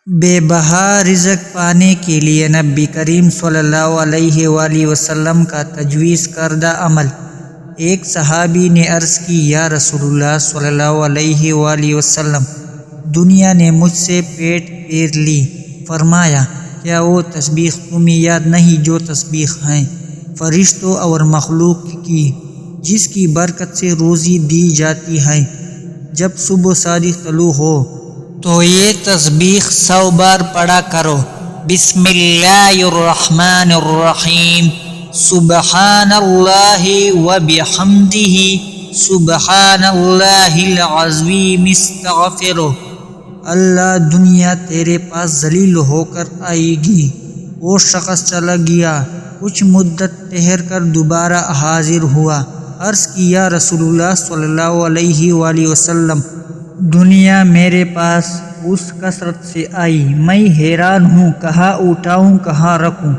بے بہا رزق پانے کے لیے نبی کریم صلی اللہ علیہ وآلہ وسلم کا تجویز کردہ عمل۔ ایک صحابی نے عرض کی، یا رسول اللہ صلی اللہ علیہ وآلہ وسلم، دنیا نے مجھ سے پیٹ پھیر لی۔ فرمایا، کیا وہ تسبیح تمہیں یاد نہیں جو تسبیح ہیں فرشتوں اور مخلوق کی، جس کی برکت سے روزی دی جاتی ہے؟ جب صبح صادق طلوع ہو تو یہ تسبیح 100 بار پڑھا کرو۔ بسم اللہ الرحمن الرحیم، سبحان اللہ وبحمدہ، سبحان اللہ العظیم استغفرہ۔ اللہ، دنیا تیرے پاس ذلیل ہو کر آئے گی۔ وہ شخص چلا گیا، کچھ مدت ٹھہر کر دوبارہ حاضر ہوا۔ عرض کی، یا رسول اللہ صلی اللہ علیہ وآلہ وسلم، دنیا میرے پاس اس کثرت سے آئی، میں حیران ہوں، کہاں اٹھاؤں کہاں رکھوں؟